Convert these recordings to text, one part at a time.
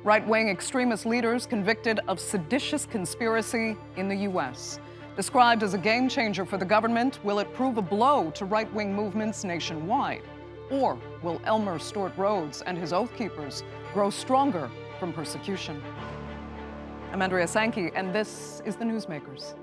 Right-wing extremist leaders convicted of seditious conspiracy in the U.S. Described as a game changer for the government, will it prove a blow to right-wing movements nationwide? Or will Elmer Stuart Rhodes and his Oath Keepers grow stronger from persecution? I'm Andrea Sankey, and this is The Newsmakers.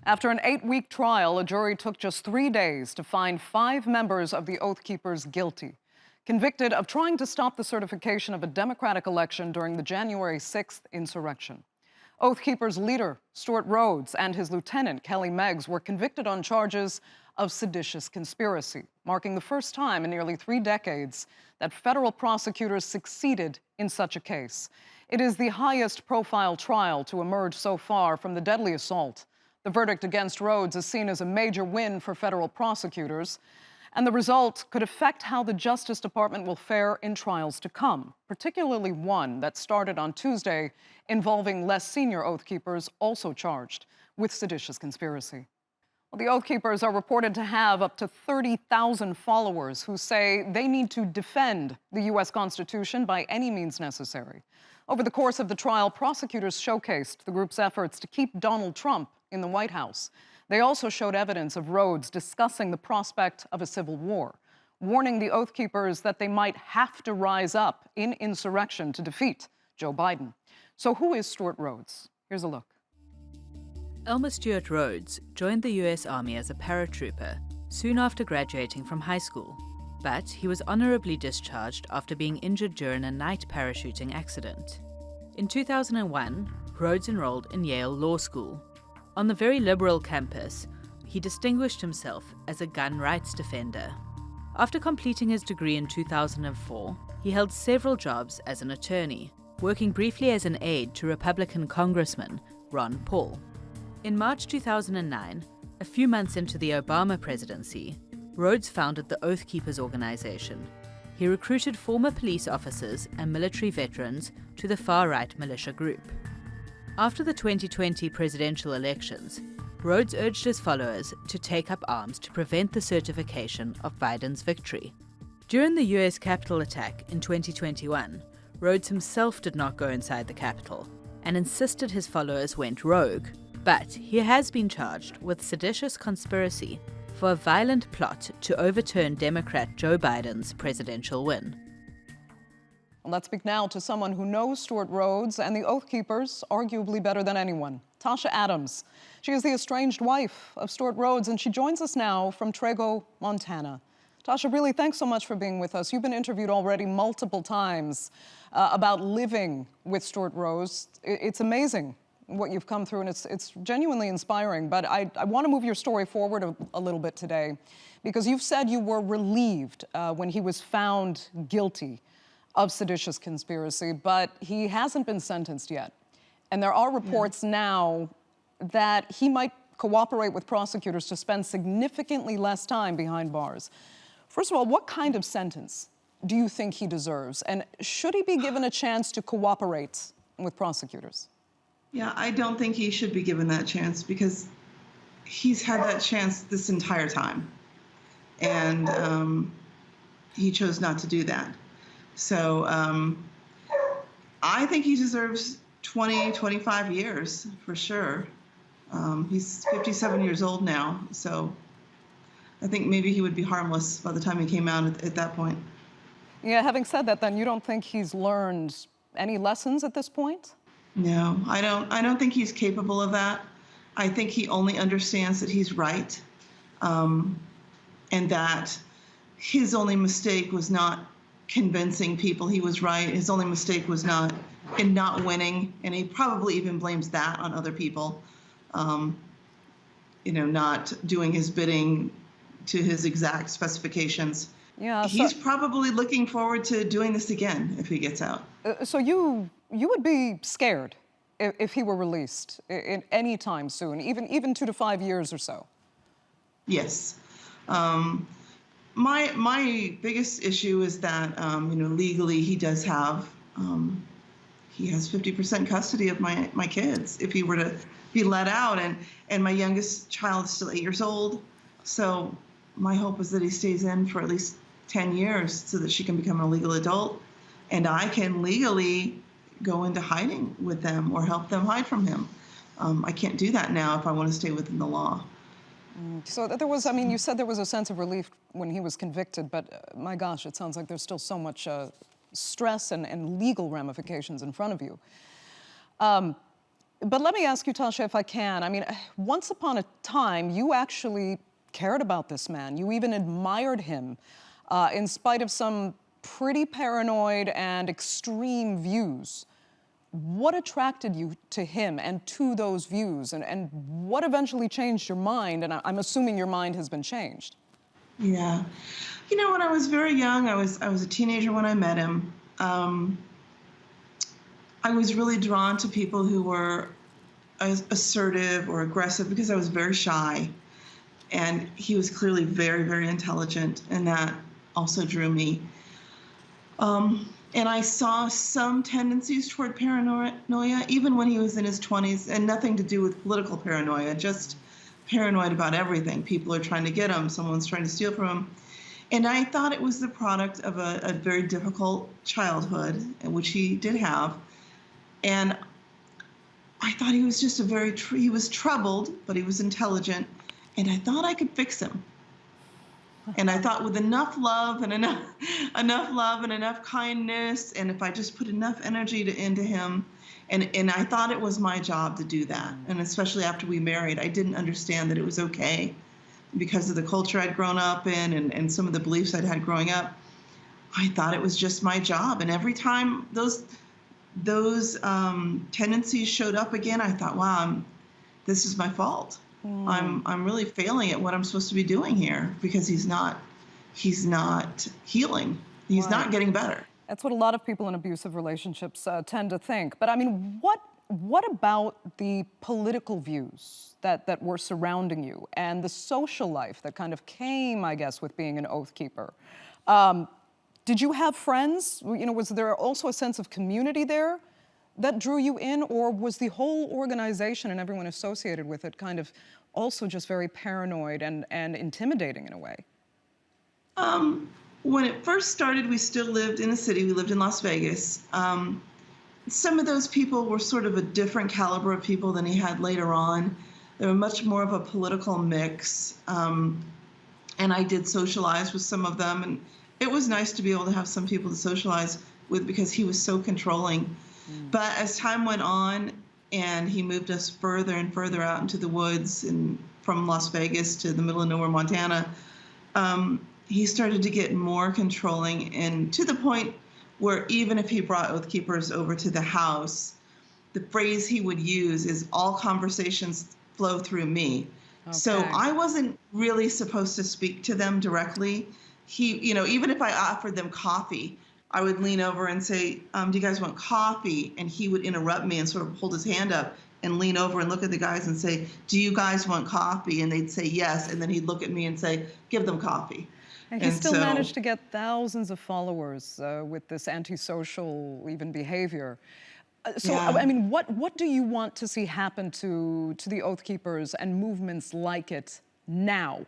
After an 8-week trial, a jury took just 3 days to find 5 members of the Oath Keepers guilty, convicted of trying to stop the certification of a Democratic election during the January 6th insurrection. Oath Keepers leader Stuart Rhodes and his lieutenant, Kelly Meggs, were convicted on charges of seditious conspiracy, marking the first time in nearly 3 decades that federal prosecutors succeeded in such a case. It is the highest-profile trial to emerge so far from the deadly assault. The verdict against Rhodes is seen as a major win for federal prosecutors, and the result could affect how the Justice Department will fare in trials to come, particularly one that started on Tuesday involving less senior Oath Keepers also charged with seditious conspiracy. Well, the Oath Keepers are reported to have up to 30,000 followers who say they need to defend the U.S. Constitution by any means necessary. Over the course of the trial, prosecutors showcased the group's efforts to keep Donald Trump in the White House. They also showed evidence of Rhodes discussing the prospect of a civil war, warning the Oath Keepers that they might have to rise up in insurrection to defeat Joe Biden. So who is Stuart Rhodes? Here's a look. Elmer Stuart Rhodes joined the U.S. Army as a paratrooper soon after graduating from high school, but he was honorably discharged after being injured during a night parachuting accident. In 2001, Rhodes enrolled in Yale Law School. On the very liberal campus, he distinguished himself as a gun rights defender. After completing his degree in 2004, he held several jobs as an attorney, working briefly as an aide to Republican Congressman Ron Paul. In March 2009, a few months into the Obama presidency, Rhodes founded the Oath Keepers organization. He recruited former police officers and military veterans to the far-right militia group. After the 2020 presidential elections, Rhodes urged his followers to take up arms to prevent the certification of Biden's victory. During the U.S. Capitol attack in 2021, Rhodes himself did not go inside the Capitol and insisted his followers went rogue, but he has been charged with seditious conspiracy for a violent plot to overturn Democrat Joe Biden's presidential win. Let's speak now to someone who knows Stuart Rhodes and the Oath Keepers arguably better than anyone, Tasha Adams. She is the estranged wife of Stuart Rhodes, and she joins us now from Trego, Montana. Tasha, really, thanks so much for being with us. You've been interviewed already multiple times about living with Stuart Rhodes. It's amazing what you've come through, and it's genuinely inspiring. But I want to move your story forward a little bit today, because you've said you were relieved when he was found guilty of seditious conspiracy, but he hasn't been sentenced yet. And there are reports now that he might cooperate with prosecutors to spend significantly less time behind bars. First of all, what kind of sentence do you think he deserves? And should he be given a chance to cooperate with prosecutors? Yeah, I don't think he should be given that chance, because he's had that chance this entire time. And he chose not to do that. So I think he deserves 20, 25 years for sure. He's 57 years old now, so I think maybe he would be harmless by the time he came out at that point. Yeah, having said that, then you don't think he's learned any lessons at this point? No, I don't think he's capable of that. I think he only understands that he's right, and that his only mistake was not convincing people he was right. His only mistake was not winning, and he probably even blames that on other people. Not doing his bidding to his exact specifications. Yeah, he's probably looking forward to doing this again if he gets out. So you would be scared if he were released in any time soon, even 2 to 5 years or so? Yes. My biggest issue is that legally he does have he has 50% custody of my kids if he were to be let out. And my youngest child is still 8 years old. So my hope is that he stays in for at least 10 years so that she can become a legal adult and I can legally go into hiding with them or help them hide from him. I can't do that now if I want to stay within the law. So there was, I mean, you said there was a sense of relief when he was convicted, but my gosh, it sounds like there's still so much stress and legal ramifications in front of you. But let me ask you, Tasha, if I can. I mean, once upon a time, you actually cared about this man. You even admired him in spite of some pretty paranoid and extreme views. What attracted you to him and to those views? And what eventually changed your mind? And I'm assuming your mind has been changed. Yeah. You know, when I was very young, I was a teenager when I met him. I was really drawn to people who were assertive or aggressive because I was very shy. And he was clearly very, very intelligent, and that also drew me. And I saw some tendencies toward paranoia, even when he was in his 20s, and nothing to do with political paranoia, just paranoid about everything. People are trying to get him, someone's trying to steal from him. And I thought it was the product of a very difficult childhood, which he did have. And I thought he was just he was troubled, but he was intelligent. And I thought I could fix him. And I thought with enough love and enough kindness, and if I just put enough energy into him, and I thought it was my job to do that. And especially after we married, I didn't understand that it was okay because of the culture I'd grown up in and some of the beliefs I'd had growing up. I thought it was just my job. And every time those tendencies showed up again, I thought, wow, this is my fault. I'm really failing at what I'm supposed to be doing here because he's not healing. He's Right. not getting better. That's what a lot of people in abusive relationships tend to think. But I mean, what about the political views that were surrounding you and the social life that kind of came, I guess, with being an oath keeper? Did you have friends? You know, was there also a sense of community there that drew you in, or was the whole organization and everyone associated with it kind of also just very paranoid and intimidating in a way? When it first started, we still lived in the city. We lived in Las Vegas. Some of those people were sort of a different caliber of people than he had later on. They were much more of a political mix. And I did socialize with some of them. And it was nice to be able to have some people to socialize with because he was so controlling. But as time went on and he moved us further and further out into the woods and from Las Vegas to the middle of nowhere, Montana, he started to get more controlling, and to the point where even if he brought oath keepers over to the house, the phrase he would use is all conversations flow through me. Okay. So I wasn't really supposed to speak to them directly. Even if I offered them coffee, I would lean over and say, do you guys want coffee? And he would interrupt me and sort of hold his hand up and lean over and look at the guys and say, do you guys want coffee? And they'd say yes. And then he'd look at me and say, give them coffee. And he still managed to get thousands of followers with this antisocial even behavior. I mean, what do you want to see happen to the Oath Keepers and movements like it now?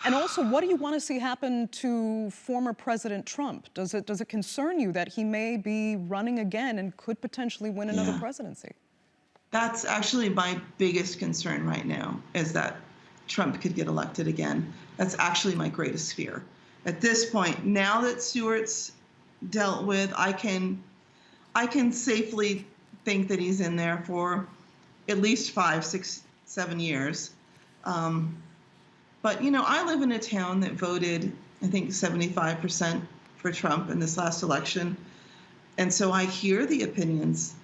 And also, what do you want to see happen to former President Trump? Does it concern you that he may be running again and could potentially win another presidency? That's actually my biggest concern right now, is that Trump could get elected again. That's actually my greatest fear. At this point, now that Stewart's dealt with, I can safely think that he's in there for at least 5, 6, 7 years. But, I live in a town that voted, I think, 75% for Trump in this last election. And so I hear the opinions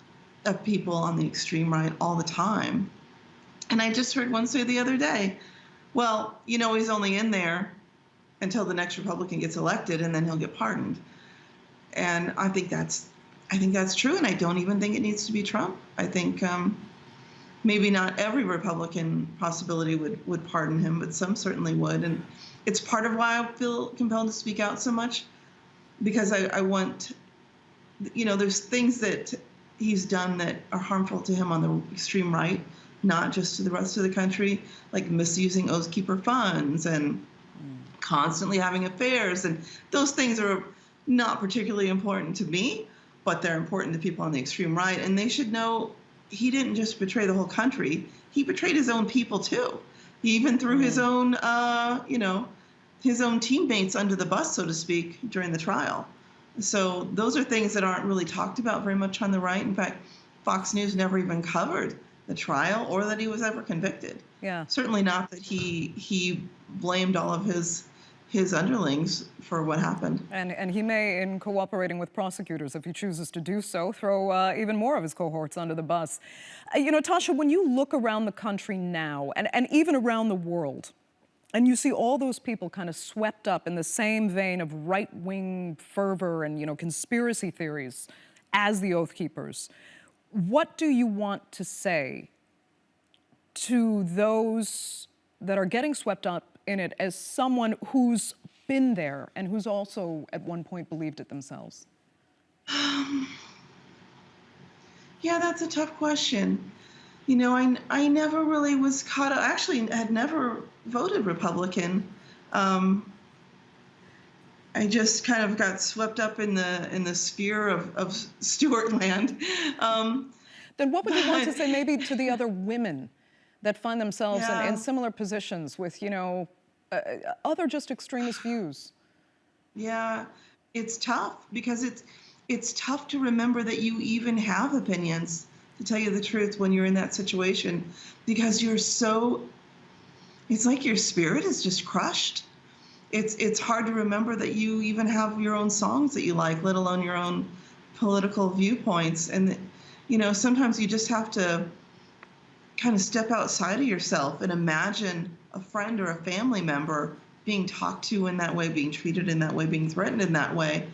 of people on the extreme right all the time. And I just heard one say the other day, well, he's only in there until the next Republican gets elected, and then he'll get pardoned. And I think that's true, and I don't even think it needs to be Trump. I think maybe not every Republican possibility would pardon him, but some certainly would. And it's part of why I feel compelled to speak out so much, because I want, there's things that he's done that are harmful to him on the extreme right, not just to the rest of the country, like misusing Oath Keeper funds and constantly having affairs. And those things are not particularly important to me, but they're important to people on the extreme right. And they should know he didn't just betray the whole country, he betrayed his own people too. He even threw his own, his own teammates under the bus, so to speak, during the trial. So those are things that aren't really talked about very much on the right. In fact, Fox News never even covered the trial or that he was ever convicted. Yeah. Certainly not that he blamed all of his underlings for what happened. And he may, in cooperating with prosecutors, if he chooses to do so, throw even more of his cohorts under the bus. Tasha, when you look around the country now, and even around the world, and you see all those people kind of swept up in the same vein of right-wing fervor and, conspiracy theories as the Oath Keepers, what do you want to say to those that are getting swept up in it as someone who's been there and who's also at one point believed it themselves? Yeah, that's a tough question. I never really was caught up. I actually had never voted Republican. I just kind of got swept up in the sphere of Stewart land. Then what would you want to say maybe to the other women that find themselves in similar positions with, other just extremist views? Yeah, it's tough because it's tough to remember that you even have opinions, to tell you the truth, when you're in that situation, because it's like your spirit is just crushed. It's hard to remember that you even have your own songs that you like, let alone your own political viewpoints. And, sometimes you just have to kind of step outside of yourself and imagine a friend or a family member being talked to in that way, being treated in that way, being threatened in that way.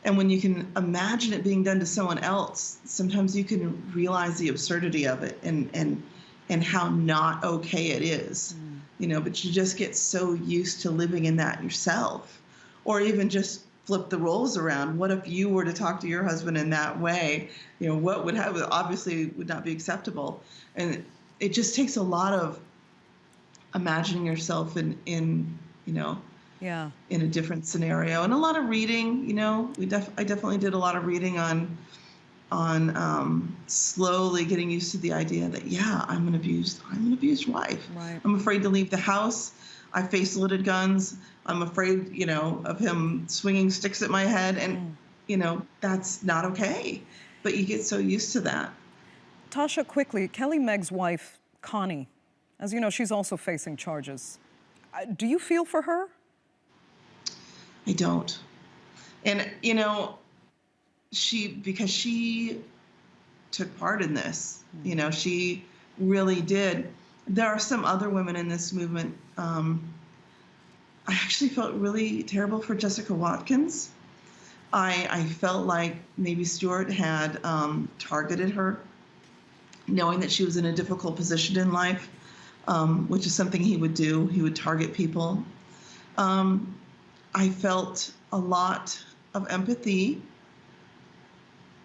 And when you can imagine it being done to someone else, sometimes you can realize the absurdity of it and how not okay it is. But you just get so used to living in that yourself. Or even just flip the roles around. What if you were to talk to your husband in that way? What would happen? Obviously would not be acceptable. And it just takes a lot of imagining yourself in a different scenario, and a lot of reading. I definitely did a lot of reading on slowly getting used to the idea that I'm an abused wife. Right. I'm afraid to leave the house. I face loaded guns. I'm afraid, of him swinging sticks at my head, and that's not okay. But you get so used to that. Tasha, quickly, Kelly Meg's wife, Connie, as you know, she's also facing charges. Do you feel for her? I don't. And, because she took part in this, she really did. There are some other women in this movement. I actually felt really terrible for Jessica Watkins. I felt like maybe Stewart had targeted her, knowing that she was in a difficult position in life, which is something he would do. He would target people. I felt a lot of empathy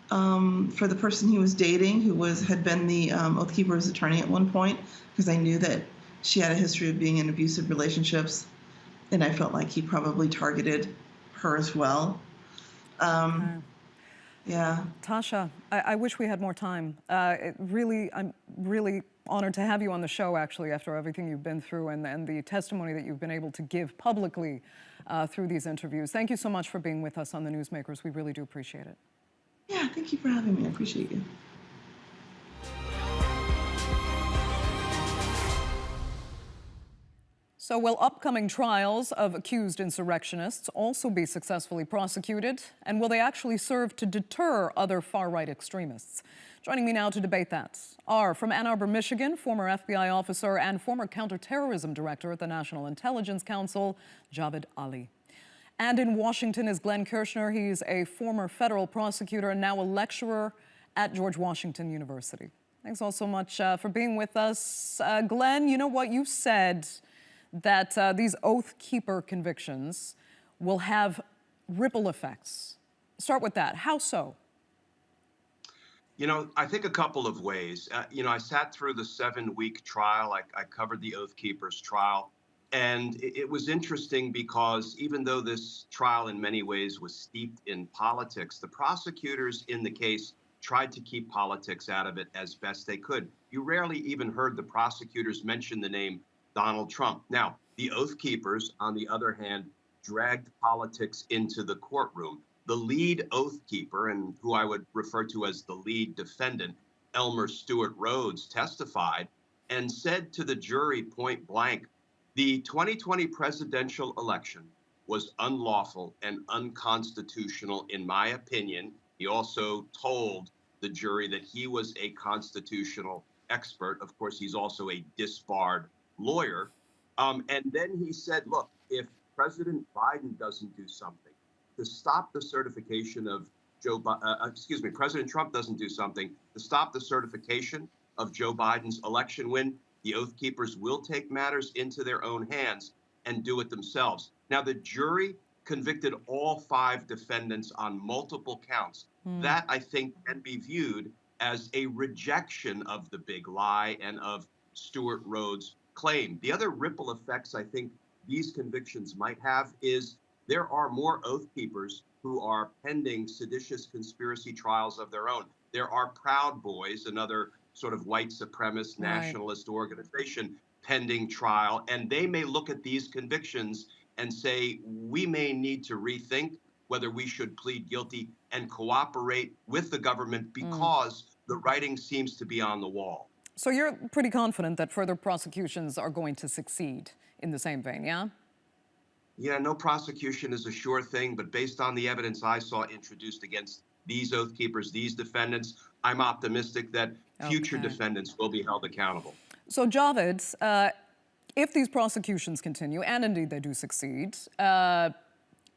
for the person he was dating, who had been the Oath Keeper's attorney at one point, because I knew that she had a history of being in abusive relationships, and I felt like he probably targeted her as well. Yeah. Tasha, I wish we had more time. I'm really honored to have you on the show, actually, after everything you've been through and the testimony that you've been able to give publicly through these interviews. Thank you so much for being with us on The Newsmakers. We really do appreciate it. Yeah, thank you for having me. I appreciate you. So will upcoming trials of accused insurrectionists also be successfully prosecuted? And will they actually serve to deter other far-right extremists? Joining me now to debate that are, from Ann Arbor, Michigan, former FBI officer and former counterterrorism director at the National Intelligence Council, Javed Ali. And in Washington is Glenn Kirschner. He's a former federal prosecutor and now a lecturer at George Washington University. Thanks all so much for being with us. Glenn, you know what? You said that these Oath Keeper convictions will have ripple effects. Start with that. How so? I think a couple of ways. I sat through the 7-week trial. I covered the Oath Keepers trial. And it was interesting because even though this trial in many ways was steeped in politics, the prosecutors in the case tried to keep politics out of it as best they could. You rarely even heard the prosecutors mention the name Donald Trump. Now, the Oath Keepers, on the other hand, dragged politics into the courtroom. The lead oath keeper, and who I would refer to as the lead defendant, Elmer Stuart Rhodes, testified and said to the jury point blank, the 2020 presidential election was unlawful and unconstitutional, in my opinion. He also told the jury that he was a constitutional expert. Of course, he's also a disbarred lawyer. And then he said, look, if President Biden doesn't do something to stop the certification of President Trump doesn't do something to stop the certification of Joe Biden's election win, the Oath Keepers will take matters into their own hands and do it themselves. Now, the jury convicted all 5 defendants on multiple counts. That, I think, can be viewed as a rejection of the big lie and of Stuart Rhodes' claim. The other ripple effects I think these convictions might have is there are more Oath Keepers who are pending seditious conspiracy trials of their own. There are Proud Boys, another sort of white supremacist nationalist organization, pending trial, and they may look at these convictions and say, we may need to rethink whether we should plead guilty and cooperate with the government because the writing seems to be on the wall. So you're pretty confident that further prosecutions are going to succeed in the same vein, yeah? Yeah, no prosecution is a sure thing, but based on the evidence I saw introduced against these Oath Keepers, these defendants, I'm optimistic that future defendants will be held accountable. So, Javed, if these prosecutions continue, and indeed they do succeed,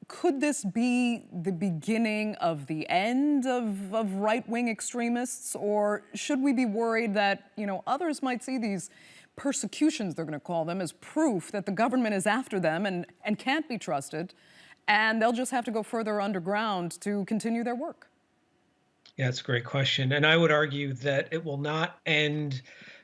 could this be the beginning of the end of right-wing extremists, or should we be worried that, others might see these persecutions, they're going to call them, as proof that the government is after them and can't be trusted, and they'll just have to go further underground to continue their work? Yeah, it's a great question. And I would argue that it will not end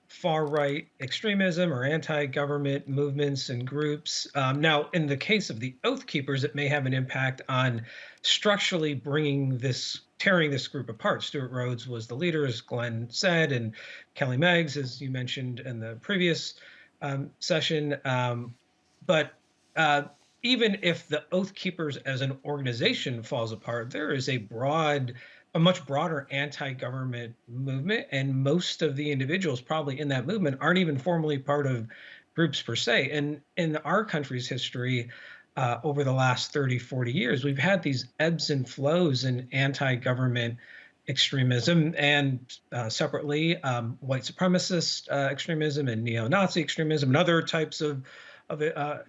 far-right extremism or anti-government movements and groups. Now, in the case of the Oath Keepers, it may have an impact on structurally tearing this group apart. Stuart Rhodes was the leader, as Glenn said, and Kelly Meggs, as you mentioned in the previous session. But even if the Oath Keepers as an organization falls apart, there is a much broader anti-government movement, and most of the individuals probably in that movement aren't even formally part of groups per se. And in our country's history, over the last 30, 40 years, we've had these ebbs and flows in anti-government extremism, and separately, white supremacist extremism and neo-Nazi extremism and other types of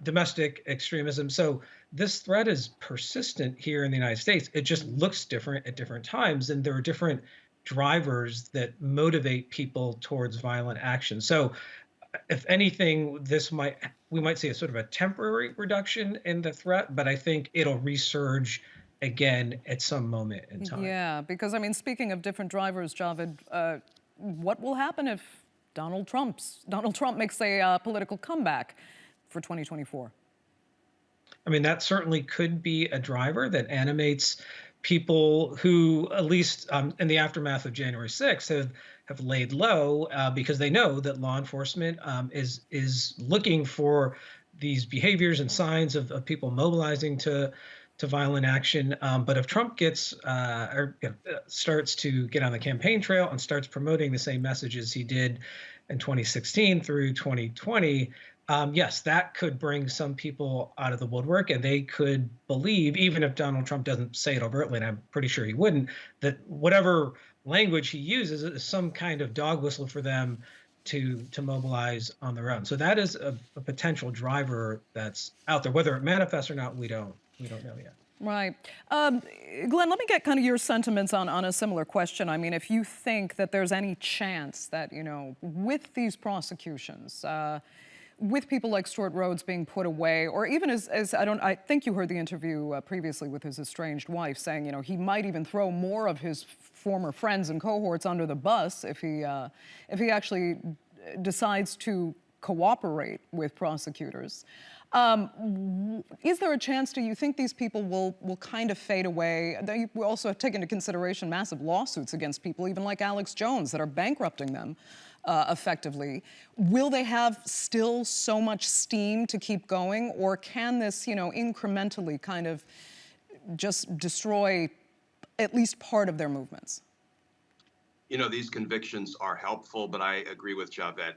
domestic extremism. So this threat is persistent here in the United States. It just looks different at different times, and there are different drivers that motivate people towards violent action. So if anything, we might see a sort of a temporary reduction in the threat, but I think it'll resurge again at some moment in time. Yeah, because speaking of different drivers, Javed, what will happen if Donald Trump makes a political comeback for 2024? That certainly could be a driver that animates people who, at least in the aftermath of January 6th, have laid low because they know that law enforcement is looking for these behaviors and signs of people mobilizing to violent action. But if Trump starts to get on the campaign trail and starts promoting the same messages he did in 2016 through 2020, yes, that could bring some people out of the woodwork, and they could believe, even if Donald Trump doesn't say it overtly, and I'm pretty sure he wouldn't, that whatever language he uses is some kind of dog whistle for them to mobilize on their own. So that is a potential driver that's out there. Whether it manifests or not, we don't know yet. Right. Glenn, let me get kind of your sentiments on a similar question. If you think that there's any chance that, with these prosecutions, with people like Stuart Rhodes being put away, or even as I think you heard the interview previously with his estranged wife saying, he might even throw more of his former friends and cohorts under the bus if he actually decides to cooperate with prosecutors. Is there a chance, do you think these people will kind of fade away? We also have taken into consideration massive lawsuits against people, even like Alex Jones, that are bankrupting them effectively. Will they have still so much steam to keep going, or can this, incrementally kind of just destroy at least part of their movements? These convictions are helpful, but I agree with Javed.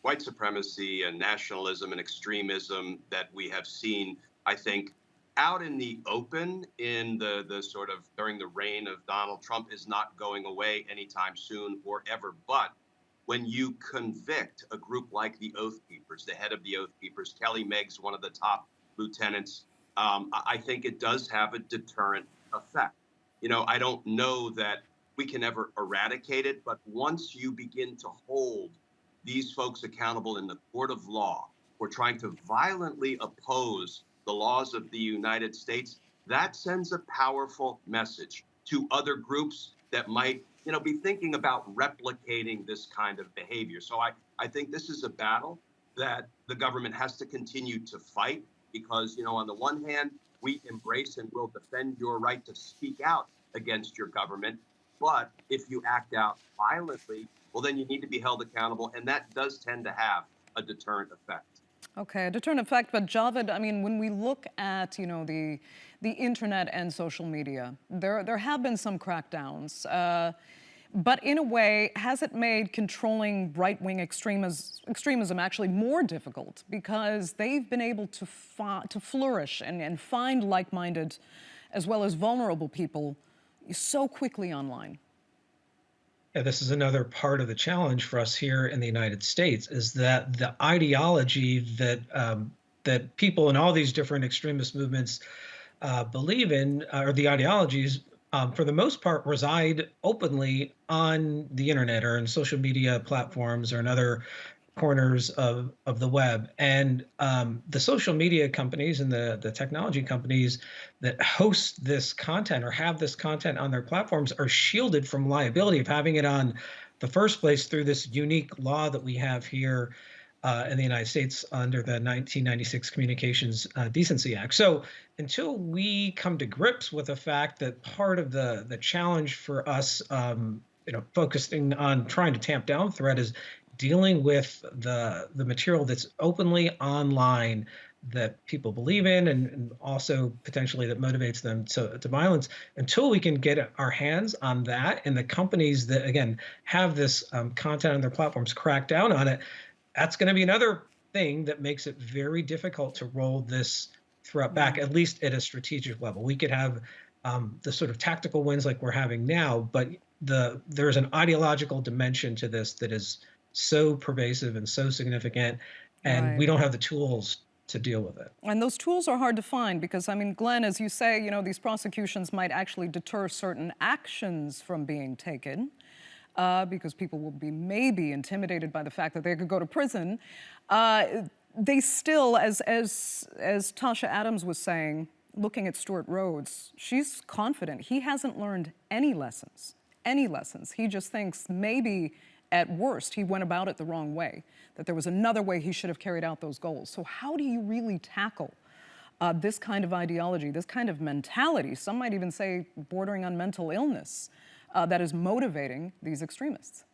White supremacy and nationalism and extremism that we have seen, I think, out in the open in the sort of during the reign of Donald Trump is not going away anytime soon or ever. But when you convict a group like the Oath Keepers, the head of the Oath Keepers, Kelly Meggs, one of the top lieutenants, I think it does have a deterrent effect. I don't know that we can ever eradicate it, but once you begin to hold these folks accountable in the court of law for trying to violently oppose the laws of the United States, that sends a powerful message to other groups that might, be thinking about replicating this kind of behavior. So I think this is a battle that the government has to continue to fight because, on the one hand, we embrace and will defend your right to speak out against your government. But if you act out violently, well, then you need to be held accountable. And that does tend to have a deterrent effect. Okay, a deterrent effect. But Javed, I mean, when we look at, the internet and social media, there have been some crackdowns. But in a way, has it made controlling right-wing extremism actually more difficult because they've been able to flourish and find like-minded as well as vulnerable people so quickly online? Yeah, this is another part of the challenge for us here in the United States, is that the ideology that that people in all these different extremist movements believe in, or the ideologies, for the most part, reside openly on the internet or in social media platforms or in other corners of the web. And the social media companies and the technology companies that host this content or have this content on their platforms are shielded from liability of having it on the first place through this unique law that we have here in the United States under the 1996 Communications Decency Act. So until we come to grips with the fact that part of the challenge for us, focusing on trying to tamp down threat is dealing with the material that's openly online that people believe in and also potentially that motivates them to violence. Until we can get our hands on that and the companies that, again, have this content on their platforms crack down on it, that's going to be another thing that makes it very difficult to roll this threat back, at least at a strategic level. We could have the sort of tactical wins like we're having now, but there's an ideological dimension to this that is so pervasive and so significant, and we don't have the tools to deal with it. And those tools are hard to find because, I mean, Glenn, as you say, these prosecutions might actually deter certain actions from being taken because people will be maybe intimidated by the fact that they could go to prison. They still, as Tasha Adams was saying, looking at Stuart Rhodes, she's confident he hasn't learned any lessons. He just thinks maybe at worst, he went about it the wrong way, that there was another way he should have carried out those goals. So how do you really tackle this kind of ideology, this kind of mentality, some might even say bordering on mental illness, that is motivating these extremists?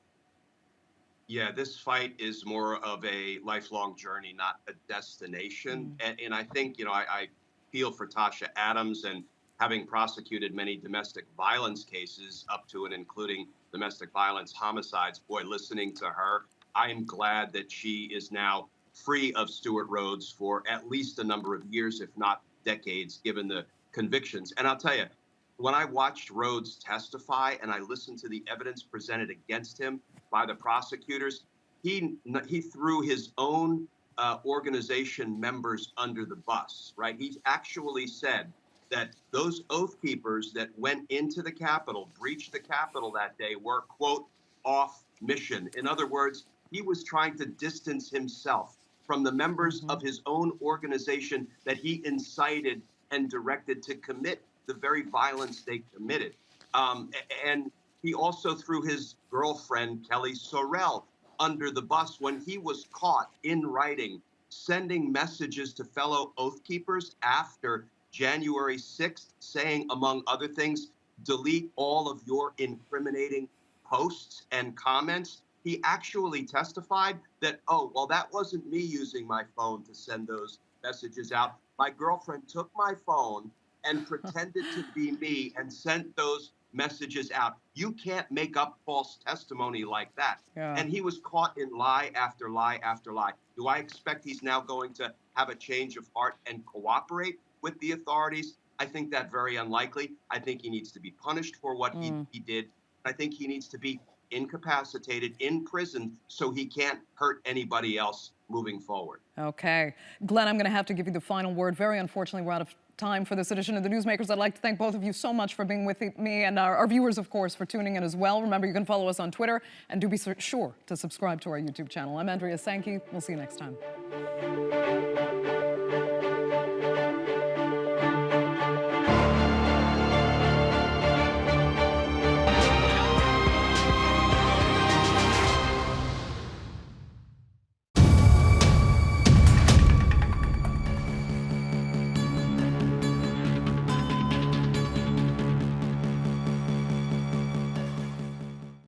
Yeah, this fight is more of a lifelong journey, not a destination. And I think, I feel for Tasha Adams, and having prosecuted many domestic violence cases up to and including domestic violence homicides, boy, listening to her, I'm glad that she is now free of Stewart Rhodes for at least a number of years, if not decades, given the convictions. And I'll tell you, when I watched Rhodes testify and I listened to the evidence presented against him by the prosecutors, he threw his own organization members under the bus, right? He actually said that those Oath Keepers that went into the Capitol, breached the Capitol that day, were, quote, off mission. In other words, he was trying to distance himself from the members of his own organization that he incited and directed to commit the very violence they committed. And he also threw his girlfriend, Kelly Sorrell, under the bus when he was caught in writing, sending messages to fellow Oath Keepers after January 6th, saying, among other things, delete all of your incriminating posts and comments. He actually testified that, oh, well, that wasn't me using my phone to send those messages out. My girlfriend took my phone and pretended to be me and sent those messages out. You can't make up false testimony like that. Yeah. And he was caught in lie after lie after lie. Do I expect he's now going to have a change of heart and cooperate with the authorities? I think that very unlikely. I think he needs to be punished for what he did. I think he needs to be incapacitated in prison so he can't hurt anybody else moving forward. Okay. Glenn, I'm going to have to give you the final word. Very unfortunately, we're out of time for this edition of The Newsmakers. I'd like to thank both of you so much for being with me and our viewers, of course, for tuning in as well. Remember, you can follow us on Twitter and do be sure to subscribe to our YouTube channel. I'm Andrea Sankey. We'll see you next time.